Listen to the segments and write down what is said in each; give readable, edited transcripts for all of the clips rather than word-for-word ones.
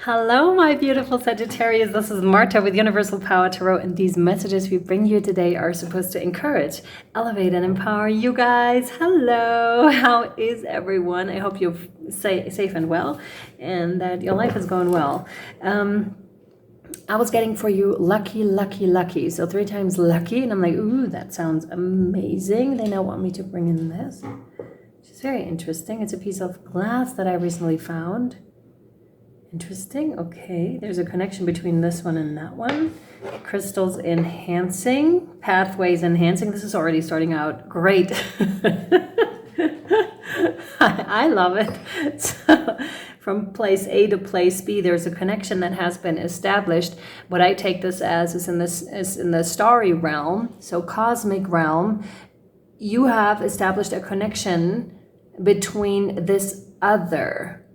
Hello, my beautiful Sagittarius. This is Marta with Universal Power Tarot, and these messages we bring you today are supposed to encourage, elevate, and empower you guys. Hello, how is everyone? I hope you're safe and well, and that your life is going well. I was getting for you lucky, lucky, lucky. So 3 times lucky, and I'm like, ooh, that sounds amazing. They now want me to bring in this, which is very interesting. It's a piece of glass that I recently found. Interesting. Okay, there's a connection between this one and that one. Crystals enhancing, pathways enhancing. This is already starting out great. I love it. So, from place A to place B, there's a connection that has been established. What I take this as is in the starry realm, so cosmic realm. You have established a connection between this other.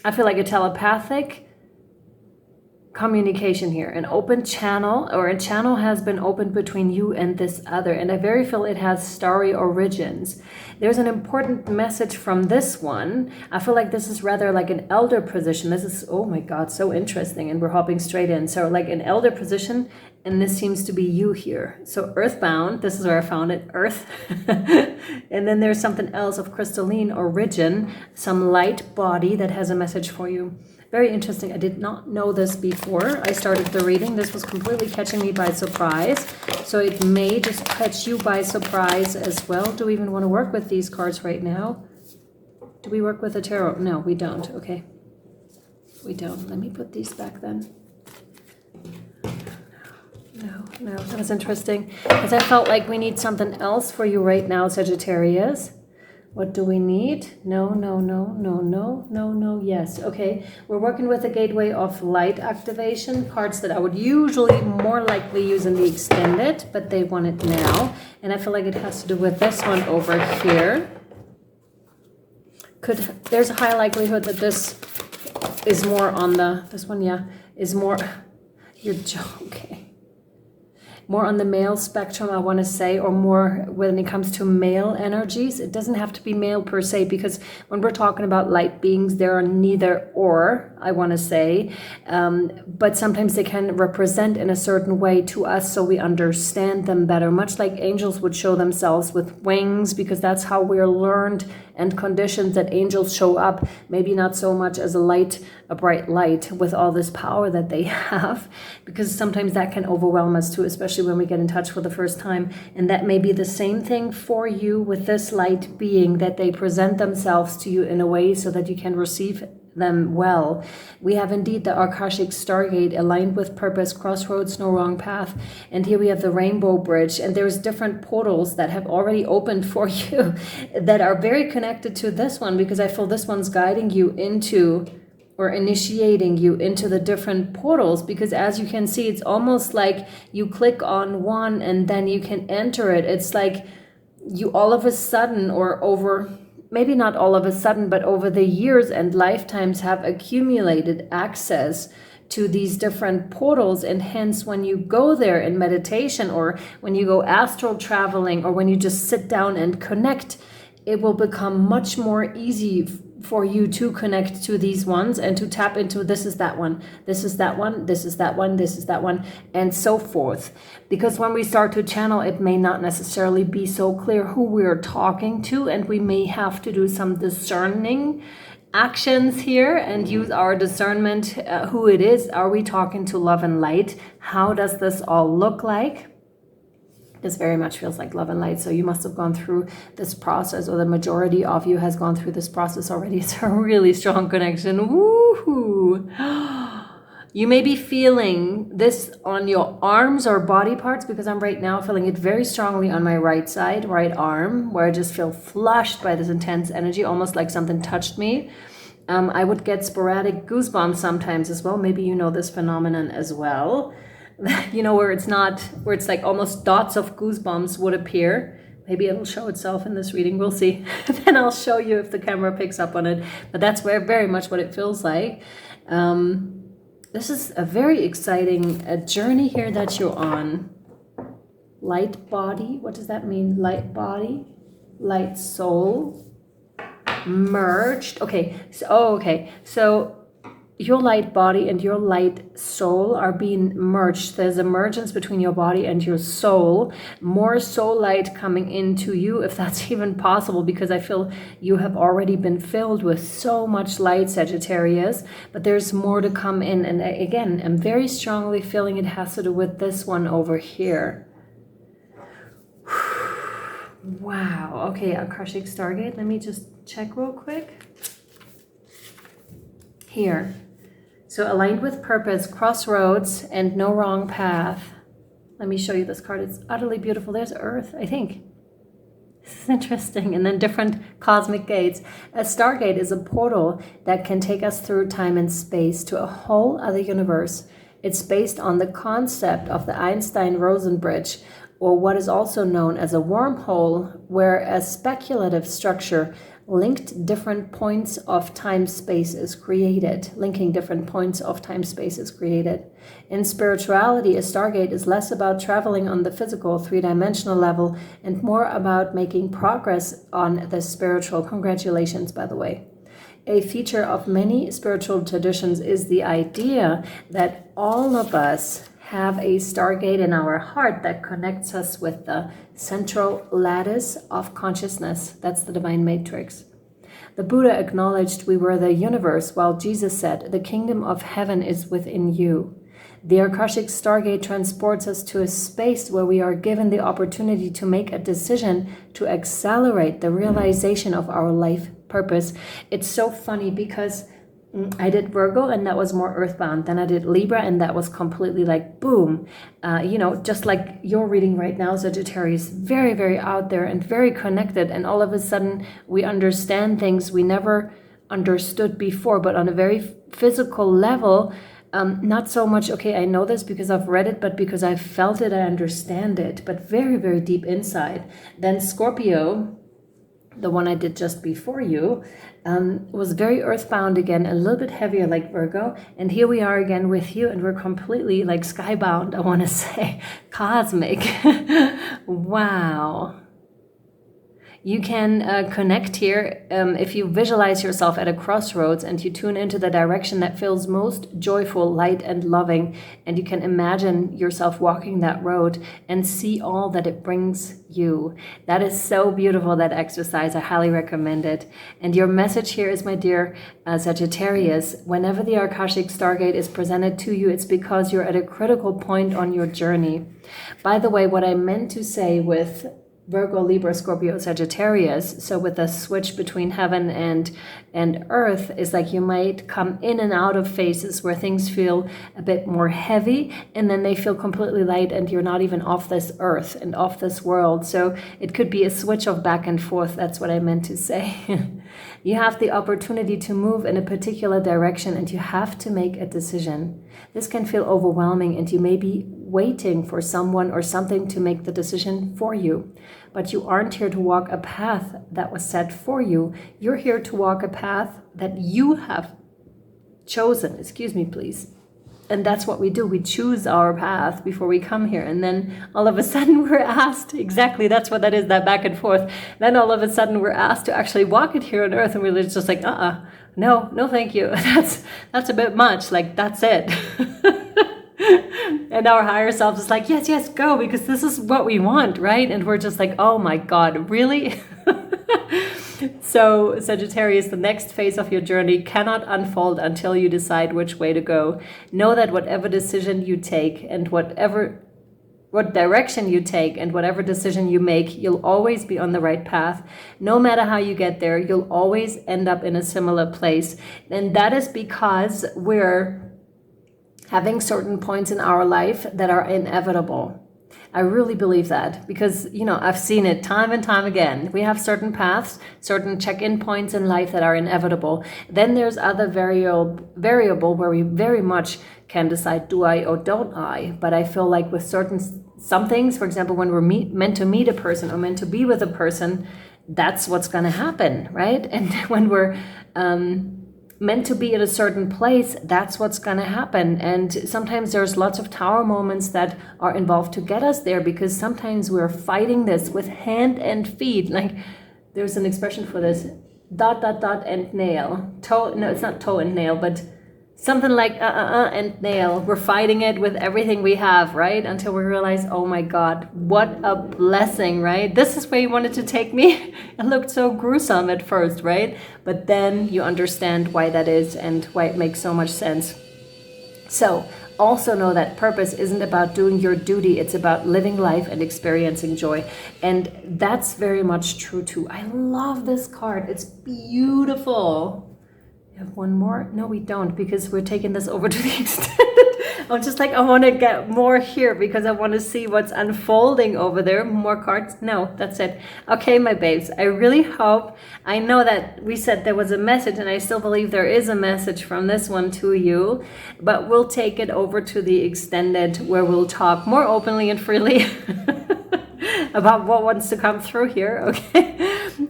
I feel like a telepathic communication here, an open channel, or a channel has been opened between you and this other, and I very feel it has starry origins. There's an important message from this one. I feel like this is rather like an elder position. This is, oh my God, so interesting, and we're hopping straight in. So like an elder position, and this seems to be you here. So earthbound, this is where I found it, earth. And then there's something else of crystalline origin, some light body that has a message for you. Very interesting. I did not know this before I started the reading. This was completely catching me by surprise. So it may just catch you by surprise as well. Do we even want to work with these cards right now? Do we work with the tarot? No, we don't. Okay. We don't. Let me put these back then. No, that was interesting. Because I felt like we need something else for you right now, Sagittarius. What do we need? No, yes. Okay, we're working with a gateway of light activation, cards that I would usually more likely use in the extended, but they want it now. And I feel like it has to do with this one over here. There's a high likelihood that this is more on this one, yeah, is more, you're joking. More on the male spectrum, I want to say, or more when it comes to male energies. It doesn't have to be male per se, because when we're talking about light beings, there are neither or, I want to say, but sometimes they can represent in a certain way to us so we understand them better, much like angels would show themselves with wings, because that's how we're learned and conditioned that angels show up, maybe not so much as a bright light with all this power that they have, because sometimes that can overwhelm us too, especially when we get in touch for the first time. And that may be the same thing for you with this light being, that they present themselves to you in a way so that you can receive them well. We have indeed the Akashic Stargate, aligned with purpose, crossroads, no wrong path. And here we have the Rainbow Bridge, and there's different portals that have already opened for you that are very connected to this one, because I feel this one's guiding you into, or initiating you into, the different portals, because as you can see, it's almost like you click on one and then you can enter it. It's like you all of a sudden, or over, maybe not all of a sudden, but over the years and lifetimes, have accumulated access to these different portals. And hence, when you go there in meditation, or when you go astral traveling, or when you just sit down and connect, it will become much more easy for you to connect to these ones and to tap into, this is that one, this is that one, this is that one, this is that one, and so forth. Because when we start to channel, it may not necessarily be so clear who we're talking to, and we may have to do some discerning actions here and use our discernment, who it is. Are we talking to love and light? How does this all look like? This very much feels like love and light. So you must have gone through this process, or the majority of you has gone through this process already. It's a really strong connection. Woohoo! You may be feeling this on your arms or body parts, because I'm right now feeling it very strongly on my right side, right arm, where I just feel flushed by this intense energy, almost like something touched me. I would get sporadic goosebumps sometimes as well. Maybe you know this phenomenon as well. You know, where it's like almost dots of goosebumps would appear. Maybe it'll show itself in this reading. We'll see. Then I'll show you if the camera picks up on it. But that's very much what it feels like. This is a very exciting journey here that you're on. Light body. What does that mean? Light body, light soul, merged. Okay. So your light body and your light soul are being merged. There's emergence between your body and your soul. More soul light coming into you, if that's even possible, because I feel you have already been filled with so much light, Sagittarius, but there's more to come in. And again, I'm very strongly feeling it has to do with this one over here. Wow. Okay, Akashic Stargate. Let me just check real quick. Here. So aligned with purpose, crossroads, and no wrong path. Let me show you this card. It's utterly beautiful. There's Earth, I think. This is interesting. And then different cosmic gates. A stargate is a portal that can take us through time and space to a whole other universe. It's based on the concept of the Einstein-Rosen bridge, or what is also known as a wormhole, where a speculative structure linked different points of time-space is created. Linking different points of time-space is created. In spirituality, a stargate is less about traveling on the physical three-dimensional level and more about making progress on the spiritual. Congratulations, by the way. A feature of many spiritual traditions is the idea that all of us have a stargate in our heart that connects us with the central lattice of consciousness. That's the divine matrix. The Buddha acknowledged we were the universe, while Jesus said, "The kingdom of heaven is within you." The Akashic Stargate transports us to a space where we are given the opportunity to make a decision to accelerate the realization of our life purpose. It's so funny because I did Virgo and that was more earthbound. Then I did Libra and that was completely like boom. Just like you're reading right now, Sagittarius, very, very out there and very connected. And all of a sudden we understand things we never understood before, but on a very physical level. Not so much, okay, I know this because I've read it, but because I've felt it, I understand it, but very, very deep inside. Then Scorpio, the one I did just before you, was very earthbound again, a little bit heavier like Virgo. And here we are again with you, and we're completely like skybound, I want to say, cosmic. Wow. You can connect here if you visualize yourself at a crossroads and you tune into the direction that feels most joyful, light, and loving. And you can imagine yourself walking that road and see all that it brings you. That is so beautiful, that exercise. I highly recommend it. And your message here is, my dear Sagittarius, whenever the Akashic Stargate is presented to you, it's because you're at a critical point on your journey. By the way, what I meant to say with Virgo, Libra, Scorpio, Sagittarius, so with the switch between heaven and earth, is like you might come in and out of phases where things feel a bit more heavy and then they feel completely light and you're not even off this earth and off this world. So it could be a switch of back and forth. That's what I meant to say. You have the opportunity to move in a particular direction and you have to make a decision. This can feel overwhelming and you may be waiting for someone or something to make the decision for you. But you aren't here to walk a path that was set for you. You're here to walk a path that you have chosen. Excuse me, please. And that's what we do. We choose our path before we come here. And then all of a sudden we're asked, exactly, that's what that is, that back and forth. Then all of a sudden we're asked to actually walk it here on earth. And we're just like, no, thank you. That's a bit much. Like, that's it. And our higher self is like, yes, go, because this is what we want, right? And we're just like, oh my God, really? So Sagittarius, the next phase of your journey cannot unfold until you decide which way to go. Know that whatever decision you take and what direction you take and whatever decision you make, you'll always be on the right path. No matter how you get there, you'll always end up in a similar place. And that is because we're having certain points in our life that are inevitable. I really believe that because, I've seen it time and time again. We have certain paths, certain check-in points in life that are inevitable. Then there's other variable where we very much can decide, do I or don't I? But I feel like with some things, for example, when we're meant to meet a person or meant to be with a person, that's what's going to happen, right? And when we're meant to be at a certain place, that's what's going to happen. And sometimes there's lots of tower moments that are involved to get us there, because sometimes we're fighting this with hand and feet. Like, there's an expression for this, ... and nail. Toe, no, it's not toe and nail, but something like and nail. We're fighting it with everything we have, right? Until we realize, oh my God, what a blessing, right? This is where you wanted to take me. It looked so gruesome at first, right? But then you understand why that is and why it makes so much sense. So also know that purpose isn't about doing your duty. It's about living life and experiencing joy. And that's very much true too. I love this card. It's beautiful. We have one more? No, we don't, because we're taking this over to the extended. I'm just like, I want to get more here because I want to see what's unfolding over there. More cards? No, that's it. Okay, my babes, I really hope, I know that we said there was a message, and I still believe there is a message from this one to you, but we'll take it over to the extended where we'll talk more openly and freely about what wants to come through here, okay?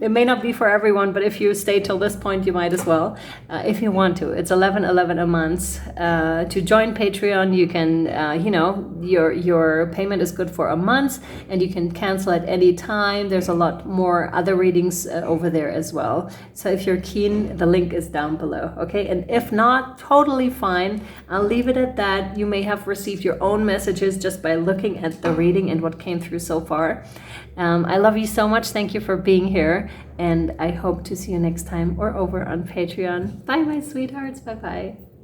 It may not be for everyone, but if you stay till this point, you might as well, if you want to. It's $11.11 a month. To join Patreon, you can, you know, your payment is good for a month, and you can cancel at any time. There's a lot more other readings over there as well. So if you're keen, the link is down below, okay? And if not, totally fine. I'll leave it at that. You may have received your own messages just by looking at the reading and what came through so far. I love you so much. Thank you for being here. And I hope to see you next time or over on Patreon. Bye, my sweethearts. Bye-bye.